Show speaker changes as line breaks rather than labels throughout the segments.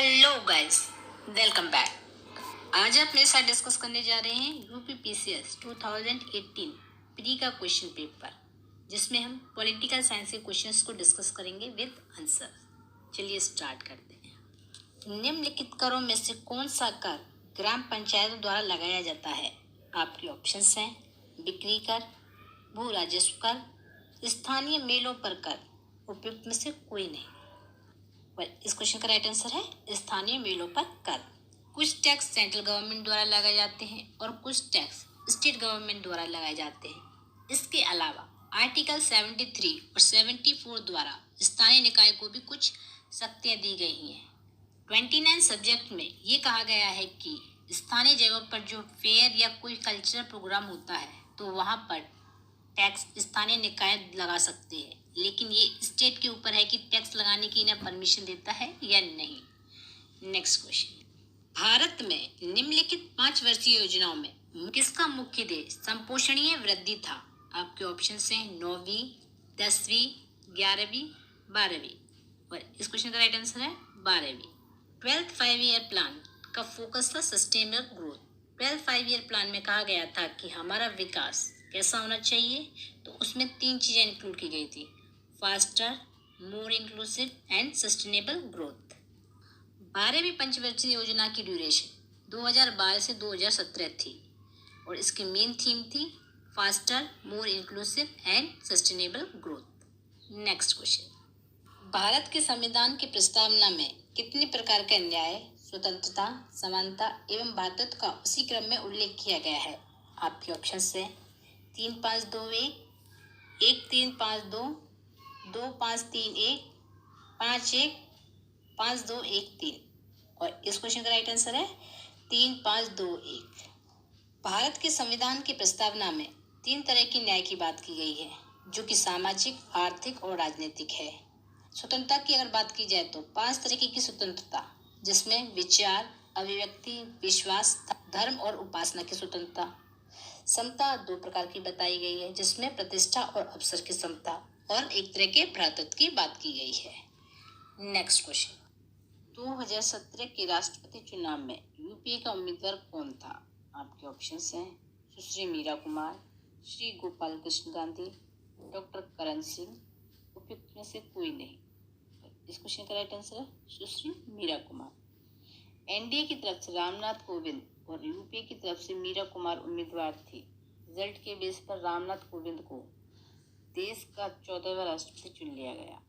Hello guys, welcome back. आज आप मेरे साथ डिस्कस करने जा रहे हैं यूपीपीसीएस 2018 प्री का क्वेश्चन पेपर, जिसमें हम पॉलिटिकल साइंस के क्वेश्चंस को डिस्कस करेंगे विद आंसर। चलिए स्टार्ट करते हैं। निम्नलिखित करों में से कौन सा कर ग्राम पंचायतों द्वारा लगाया जाता है? आपके ऑप्शंस हैं बिक्री कर, भू राजस्व कर, स्थानीय मेलों पर कर, उपयुक्त में से कोई नहीं। इस क्वेश्चन का राइट आंसर है स्थानीय मेलों पर कर। कुछ टैक्स सेंट्रल गवर्नमेंट द्वारा लगाए जाते हैं और कुछ टैक्स स्टेट गवर्नमेंट द्वारा लगाए जाते हैं। इसके अलावा आर्टिकल 73 और 74 द्वारा स्थानीय निकाय को भी कुछ शक्तियां दी गई हैं। 29 सब्जेक्ट में ये कहा गया है कि स्थानीय जगहों पर जो फेयर या कोई कल्चरल प्रोग्राम होता है तो वहाँ पर टैक्स स्थानीय निकाय लगा सकते हैं, लेकिन ये स्टेट के ऊपर है कि टैक्स लगाने की इन्हें परमिशन देता है या नहीं। नेक्स्ट क्वेश्चन, भारत में निम्नलिखित 5 वर्षीय योजनाओं में किसका मुख्य ध्येय संपोषणीय वृद्धि था? आपके ऑप्शन हैं 9वीं, 10वीं, 11वीं, 12वीं। और इस क्वेश्चन का राइट आंसर है 12वीं। 12th 5 ईयर प्लान का फोकस था sustainable growth. 12th 5 year plan में कहा गया था कि हमारा विकास कैसा होना चाहिए, तो उसमें 3 चीजें इंक्लूड की गई थी: faster, more inclusive and sustainable growth. 12वीं पंचवर्षीय योजना की ड्यूरेशन 2012 से 2017 थी और इसकी मेन थीम थी faster, more inclusive and sustainable growth. Next question, Bharat के संविधान की प्रस्तावना में कितने प्रकार का न्याय, स्वतंत्रता, समानता एवं भ्रातृत्व का उसी क्रम में उल्लेख किया गया है? आपके ऑप्शन है 3-5-2-1, 1-3-5-2, 2-5-3-1, 5-1, 5-2-1-3। और इस क्वेश्चन का राइट आंसर है 3-5-2-1। भारत के संविधान की प्रस्तावना में 3 तरह की न्याय की बात की गई है, जो कि सामाजिक, आर्थिक और राजनीतिक है। स्वतंत्रता की अगर बात की जाए तो 5 तरीके की स्वतंत्रता, जिसमें विचार, अभिव्यक्ति, विश्वास, धर्म और उपासना की स्वतंत्रता। समता 2 प्रकार की बताई गई है, जिसमें प्रतिष्ठा और अवसर की समता, और एक तरह के भ्रातृत्व की बात की गई है। नेक्स्ट क्वेश्चन, 2017 के राष्ट्रपति चुनाव में यूपीए का उम्मीदवार कौन था? आपके ऑप्शंस हैं सुश्री मीरा कुमार, श्री गोपाल कृष्ण गांधी, डॉक्टर करण सिंह, उपयुक्त में से कोई नहीं। इस क्वेश्चन का राइट आंसर है सुश्री मीरा कुमार। एनडीए की तरफ से रामनाथ कोविंद और यूपीए की तरफ से मीरा कुमार उम्मीदवार थी। रिजल्ट के बेस पर रामनाथ कोविंद को देश का 14वां राष्ट्रपति चुन लिया गया।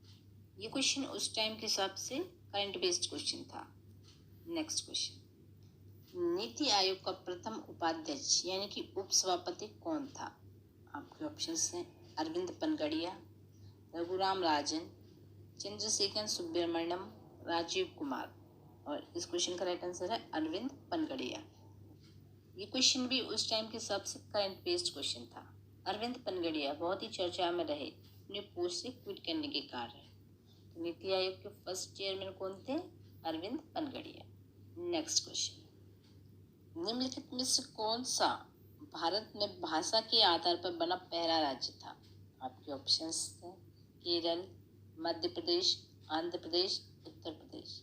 ये क्वेश्चन उस टाइम के हिसाब से करंट बेस्ड क्वेश्चन था। नेक्स्ट क्वेश्चन, नीति आयोग का प्रथम उपाध्यक्ष यानी कि उप सभापति कौन था? आपके ऑप्शंस हैं अरविंद पनगड़िया, रघुराम राजन, चंद्रशेखर सुब्रमण्यम, राजीव कुमार। और इस क्वेश्चन का राइट आंसर है अरविंद पनगड़िया। ये क्वेश्चन भी उस टाइम के सबसे करंट बेस्ड क्वेश्चन था। अरविंद पनगड़िया बहुत ही चर्चा में रहे अपने पोस्ट से क्विट करने के कारण। तो नीति आयोग के फर्स्ट चेयरमैन कौन थे? अरविंद पनगड़िया। नेक्स्ट क्वेश्चन, निम्नलिखित में से कौन सा भारत में भाषा के आधार पर बना पहला राज्य था? आपके ऑप्शंस हैं केरल, मध्य प्रदेश, आंध्र प्रदेश, उत्तर प्रदेश।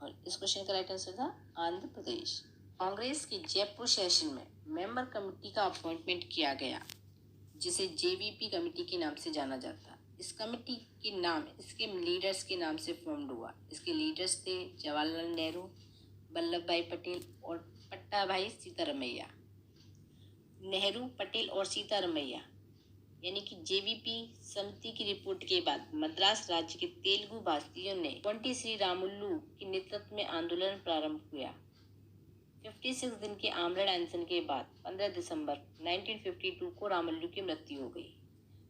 और इस क्वेश्चन का राइट आंसर था आंध्र प्रदेश। कांग्रेस की जयपुर सेशन में मेंबर कमेटी का अपॉइंटमेंट किया गया, जिसे जेवीपी कमेटी के नाम से जाना जाता है। इस कमेटी के नाम इसके लीडर्स के नाम से फॉर्म्ड हुआ। इसके लीडर्स थे जवाहरलाल नेहरू, वल्लभ भाई पटेल और पट्टाभाई सीतारमैया। नेहरू, पटेल और सीतारमैया यानी कि जेवीपी समिति की रिपोर्ट के बाद मद्रास राज्य के तेलुगु भाषियों ने पंडित श्री रामुलु के नेतृत्व में आंदोलन प्रारंभ किया। 56 दिन के आमरण अनशन के बाद 15 दिसंबर 1952 को रामुलु की मृत्यु हो गई।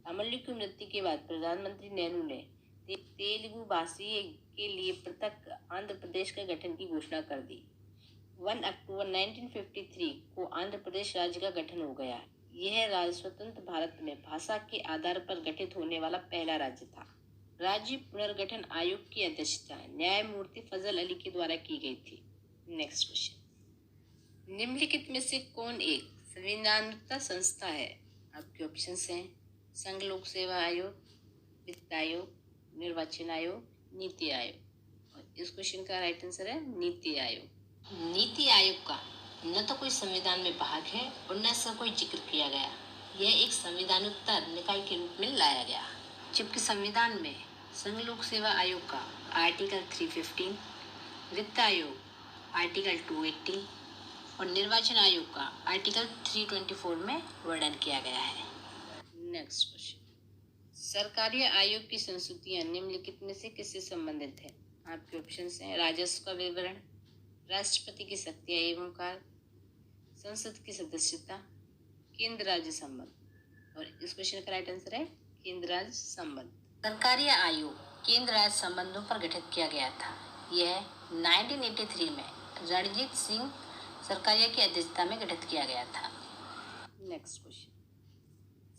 रामुलु की मृत्यु के बाद प्रधानमंत्री नेहरू ने तेलुगु भाषी के लिए पृथक आंध्र प्रदेश के गठन की घोषणा कर दी। 1 अक्टूबर 1953 को आंध्र प्रदेश राज्य का गठन हो गया। यह राज्य स्वतंत्र भारत में भाषा के आधार पर गठित होने वाला पहला राज्य था। राज्य पुनर्गठन आयोग की अध्यक्षता न्यायमूर्ति फजल अली के द्वारा की गई थी। नेक्स्ट क्वेश्चन, निम्नलिखित में से कौन एक संविधानता संस्था है? आपके ऑप्शंस हैं संघ लोक सेवा आयोग, वित्त आयोग, निर्वाचन आयोग, नीति आयोग। और इस क्वेश्चन का राइट आंसर है नीति आयोग। नीति आयोग का न तो कोई संविधान में भाग है और न इसका कोई जिक्र किया गया। यह एक संविधानोत्तर निकाय के रूप में लाया गया, जबकि संविधान में संघ लोक सेवा आयोग का आर्टिकल 315, वित्त आयोग आर्टिकल 280 और निर्वाचन आयोग का आर्टिकल 324 में वर्णन किया गया है। नेक्स्ट क्वेश्चन, सरकारी आयोग की संस्तुतियां निम्नलिखित में से किससे संबंधित है? आपके ऑप्शन हैं राजस्व का विवरण, राष्ट्रपति की शक्तियां एवं कार्य, संसद की सदस्यता, केंद्र राज्य संबंध। और इस क्वेश्चन का राइट आंसर है केंद्र राज्य संबंध। सरकारी आयोग केंद्र राज्य संबंधों पर गठित किया गया था। यह 1983 में रणजीत सिंह सरकारिया की अध्यक्षता में गठित किया गया था। नेक्स्ट क्वेश्चन,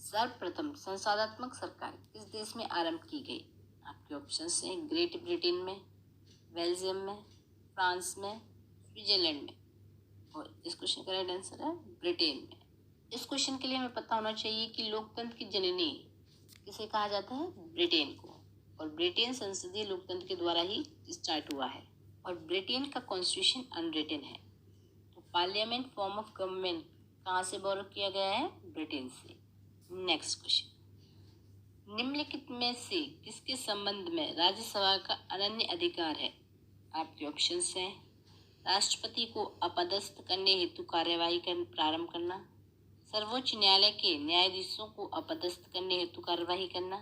सर्वप्रथम संसदात्मक सरकार किस देश में आरंभ की गई? आपके ऑप्शन हैं ग्रेट ब्रिटेन में, बेल्जियम में, फ्रांस में, स्विट्जरलैंड में। और इस क्वेश्चन का राइट आंसर है ब्रिटेन में। इस क्वेश्चन के लिए हमें पता होना चाहिए कि लोकतंत्र की जननी किसे कहा जाता है? ब्रिटेन को। और ब्रिटेन संसदीय लोकतंत्र के द्वारा ही स्टार्ट हुआ है और ब्रिटेन का कॉन्स्टिट्यूशन अनरिटन है। तो पार्लियामेंट फॉर्म ऑफ गवर्नमेंट कहाँ से बोरो किया गया है? ब्रिटेन से। नेक्स्ट क्वेश्चन, निम्नलिखित में से किसके संबंध में राज्यसभा का अनन्य अधिकार है? आपके ऑप्शंस हैं राष्ट्रपति को अपदस्थ करने हेतु कार्यवाही प्रारंभ करना, सर्वोच्च न्यायालय के न्यायाधीशों को अपदस्थ करने हेतु कार्यवाही करना,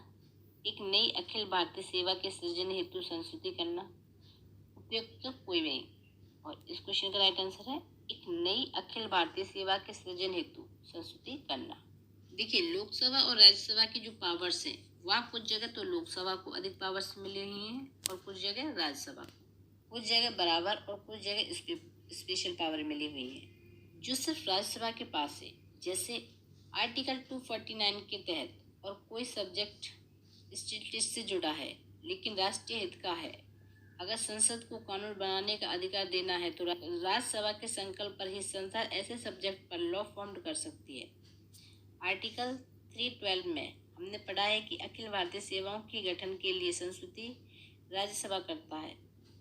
एक नई अखिल भारतीय सेवा के सृजन हेतु संस्तुति करना, उपयुक्त तो कोई नहीं। और इस क्वेश्चन का राइट आंसर है एक नई अखिल भारतीय सेवा के सृजन हेतु संस्तुति करना। देखिए, लोकसभा और राज्यसभा की जो पावर्स हैं वहाँ कुछ जगह तो लोकसभा को अधिक पावर्स मिली हुई हैं और कुछ जगह राज्यसभा को, कुछ जगह बराबर और कुछ जगह स्पेशल पावर मिली हुई है जो सिर्फ राज्यसभा के पास है। जैसे आर्टिकल 249 के तहत और कोई सब्जेक्ट स्टेट से जुड़ा है लेकिन राष्ट्रीय हित का है, अगर संसद को कानून बनाने का अधिकार देना है तो राज्यसभा के संकल्प पर ही संसद ऐसे सब्जेक्ट पर लॉ फॉर्म कर सकती है। आर्टिकल 312 में हमने पढ़ा है कि अखिल भारतीय सेवाओं के गठन के लिए संस्तुति राज्यसभा करता है,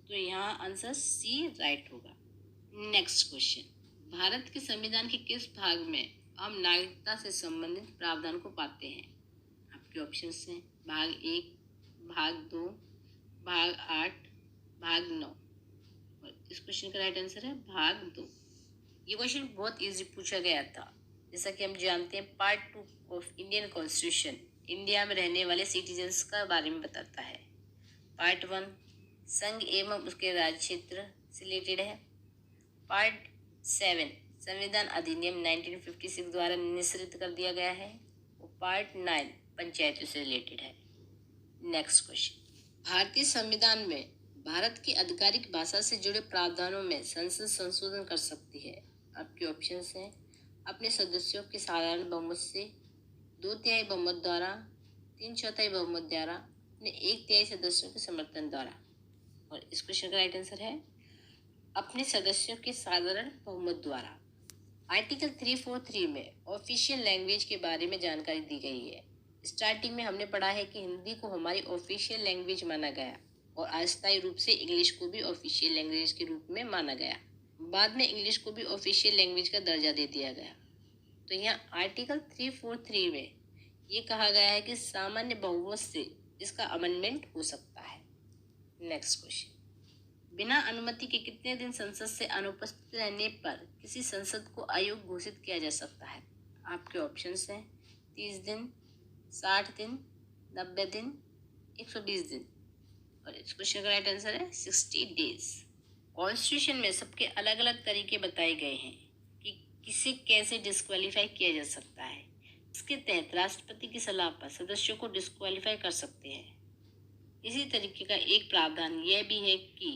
तो यहाँ आंसर सी राइट होगा। नेक्स्ट क्वेश्चन, भारत के संविधान के किस भाग में हम नागरिकता से संबंधित प्रावधान को पाते हैं? आपके ऑप्शंस हैं भाग 1, भाग 2, भाग 8, भाग 9। और इस क्वेश्चन का राइट आंसर है भाग 2। ये क्वेश्चन बहुत इजी पूछा गया था। जैसा कि हम जानते हैं, part 2 of Indian constitution India में रहने वाले सिटीजन्स का बारे में बताता है। पार्ट 1 संघ एवं उसके राज्य क्षेत्र से रिलेटेड है। पार्ट 7 संविधान अधिनियम 1956 द्वारा निश्चित कर दिया गया है। और पार्ट 9 पंचायतों से रिलेटेड है। नेक्स्ट क्वेश्चन, भारतीय संविधान में भारत की आधिकारिक भाषा से जुड़े प्रावधानों में संसद संशोधन कर सकती है। आपके ऑप्शंस हैं अपने सदस्यों के साधारण बहुमत से, 2/3 बहुमत द्वारा, 3/4 बहुमत द्वारा, अपने 1/3 सदस्यों के समर्थन द्वारा। और इस क्वेश्चन का राइट आंसर है अपने सदस्यों के साधारण बहुमत द्वारा। आर्टिकल 343 में ऑफिशियल लैंग्वेज के बारे में जानकारी दी गई है। स्टार्टिंग में हमने पढ़ा है कि हिंदी को हमारी ऑफिशियल लैंग्वेज माना गया और अस्थायी रूप से इंग्लिश को भी ऑफिशियल लैंग्वेज के रूप में माना गया। बाद में इंग्लिश को भी ऑफिशियल लैंग्वेज का दर्जा दे दिया गया। तो यहाँ आर्टिकल 343 में ये कहा गया है कि सामान्य बहुमत से इसका अमेंडमेंट हो सकता है। नेक्स्ट क्वेश्चन, बिना अनुमति के कितने दिन संसद से अनुपस्थित रहने पर किसी संसद को अयोग्य घोषित किया जा सकता है? आपके ऑप्शंस हैं 30 दिन, 60 दिन, 90 दिन, 120 दिन। और इस क्वेश्चन का राइट आंसर है 60 डेज। कॉन्स्टिट्यूशन में सबके अलग अलग तरीके बताए गए हैं कि किसे कैसे डिस्क्वालीफाई किया जा सकता है। इसके तहत राष्ट्रपति की सलाह पर सदस्यों को डिस्क्वालीफाई कर सकते हैं। इसी तरीके का एक प्रावधान यह भी है कि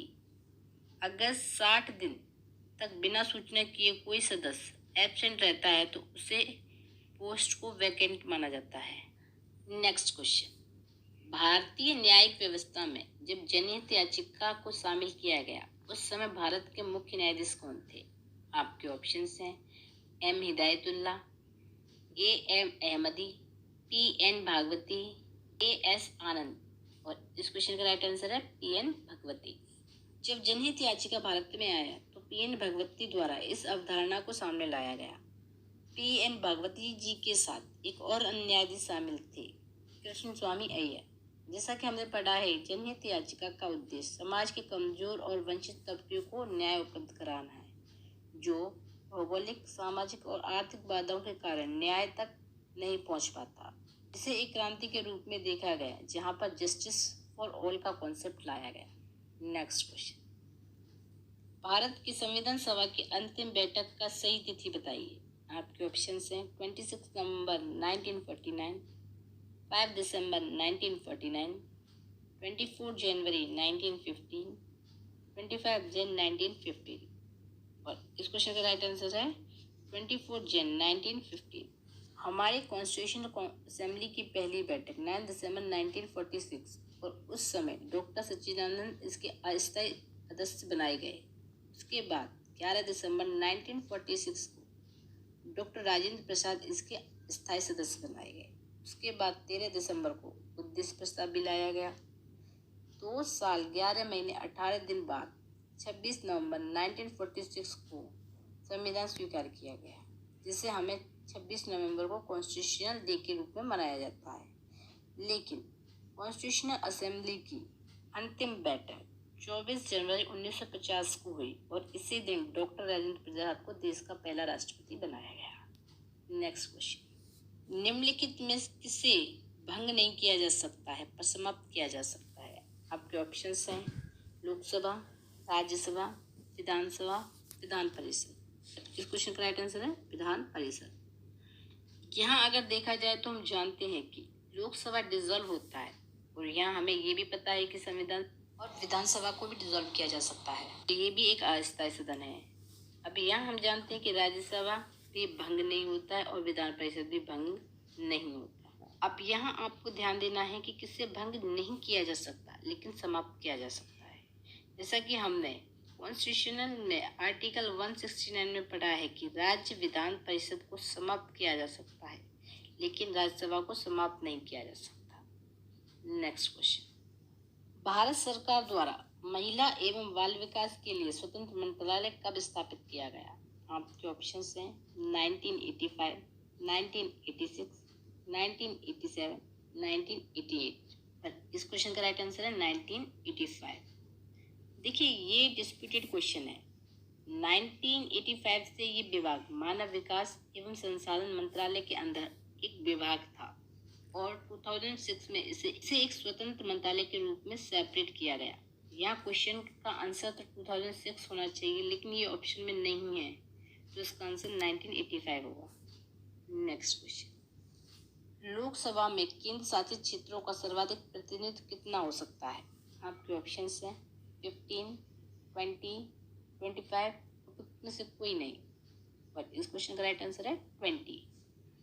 अगर 60 दिन तक बिना सूचना किए कोई सदस्य एब्सेंट रहता है तो उसे पोस्ट को वैकेंट माना जाता है। नेक्स्ट क्वेश्चन, भारतीय न्यायिक व्यवस्था में जब जनहित याचिका को शामिल किया गया उस समय भारत के मुख्य न्यायाधीश कौन थे? आपके ऑप्शंस हैं M Hidayatullah, M Ahmadi, PN Bhagwati, AS Anand. और इस क्वेश्चन का राइट आंसर है PN भगवती। जब जनहित याचिका भारत में आया तो पीएन भगवती द्वारा इस अवधारणा को सामने लाया गया। पीएन भगवती जी के साथ एक और अन्य न्यायाधीश शामिल थे, कृष्ण स्वामी अय्यर। जैसा कि हमने पढ़ा है, जनहित याचिका का उद्देश्य समाज के कमजोर और वंचित तबके को न्याय उपलब्ध कराना है, जो भौगोलिक, सामाजिक और आर्थिक बाधाओं के कारण न्याय तक नहीं पहुंच पाता। इसे एक क्रांति के रूप में देखा गया, जहां पर जस्टिस फॉर ऑल का कॉन्सेप्ट लाया गया। नेक्स्ट क्वेश्चन, भारत की संविधान सभा की अंतिम बैठक का सही तिथि बताइए। आपके ऑप्शन हैं 26 नवंबर 1949, 5 दिसंबर 1949, 24 जनवरी 1915, 25 जन 1915। और इस क्वेश्चन का राइट आंसर है 24 जन 1915। हमारे कॉन्स्टिट्यूशनल असेंबली की पहली बैठक 9 दिसंबर 1946 और उस समय डॉक्टर सच्चिदानंद इसके अस्थायी सदस्य बनाए गए। उसके बाद 11 दिसंबर 1946 को डॉक्टर राजेंद्र प्रसाद इसके स्थायी सदस्य बनाए गए। उसके बाद 13 दिसंबर को उद्देश्य प्रस्ताव भी लाया गया। 2 साल 11 महीने 18 दिन बाद 26 नवंबर 1946 को संविधान स्वीकार किया गया, जिसे हमें 26 नवंबर को कॉन्स्टिट्यूशनल डे के रूप में मनाया जाता है। लेकिन कॉन्स्टिट्यूशनल असेंबली की अंतिम बैठक 24 जनवरी 1950 को हुई और इसी दिन डॉक्टर राजेंद्र प्रसाद को देश का पहला राष्ट्रपति बनाया गया। नेक्स्ट क्वेश्चन, निम्नलिखित में किसे भंग नहीं किया जा सकता है पर समाप्त किया जा सकता है। आपके ऑप्शंस हैं लोकसभा, राज्यसभा, विधानसभा, विधान परिषद। इस क्वेश्चन का राइट आंसर है विधान परिषद। यहाँ अगर देखा जाए तो हम जानते हैं कि लोकसभा डिसॉल्व होता है और यहाँ हमें ये भी पता है कि संविधान और विधानसभा को भी डिसॉल्व किया जा सकता है, ये भी एक अस्थायी सदन है। अभी यहाँ हम जानते हैं कि राज्यसभा भी भंग नहीं होता है और विधान परिषद भी भंग नहीं होता। अब यहाँ आपको ध्यान देना है कि किससे भंग नहीं किया जा सकता लेकिन समाप्त किया जा सकता है। जैसा कि हमने कॉन्स्टिट्यूशनल में आर्टिकल 169 में पढ़ा है कि राज्य विधान परिषद को समाप्त किया जा सकता है लेकिन राज्यसभा को समाप्त नहीं किया जा सकता। नेक्स्ट क्वेश्चन, भारत सरकार द्वारा महिला एवं बाल विकास के लिए स्वतंत्र मंत्रालय कब स्थापित किया गया। आपके ऑप्शंस हैं 1985, 1986, 1987, 1988। पर इस क्वेश्चन का राइट आंसर है 1985। देखिए, ये डिस्प्यूटेड क्वेश्चन है। 1985 से ये विभाग मानव विकास एवं संसाधन मंत्रालय के अंदर एक विभाग था और 2006 में इसे एक स्वतंत्र मंत्रालय के रूप में सेपरेट किया गया। यहाँ क्वेश्चन का आंसर तो 2006 होना चाहिए, लेकिन ये ऑप्शन में नहीं है, तो इसका आंसर 1985 होगा। नेक्स्ट क्वेश्चन, लोकसभा में केंद्र शासित क्षेत्रों का सर्वाधिक प्रतिनिधित्व कितना हो सकता है। आपके ऑप्शंस हैं 15, 20, 25, में से कोई नहीं, पर इस क्वेश्चन का राइट आंसर है 20।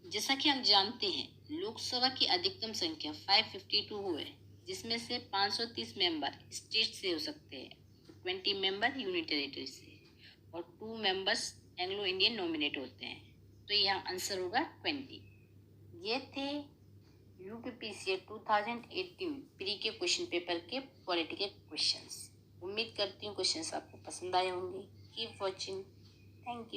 जैसा कि हम जानते हैं, लोकसभा की अधिकतम संख्या 552 है, जिसमें से 530 मेंबर स्टेट से हो सकते हैं, 20 मेंबर यूनियन टेरिटरी से और 2 मेंबर्स एंग्लो इंडियन नॉमिनेट होते हैं। तो यहाँ आंसर होगा 20। ये थे यूपीपीसीए 2018 प्री के क्वेश्चन पेपर के पॉलिटिकल क्वेश्चंस। उम्मीद करती हूँ क्वेश्चंस आपको पसंद आए होंगे। Keep watching. Thank you.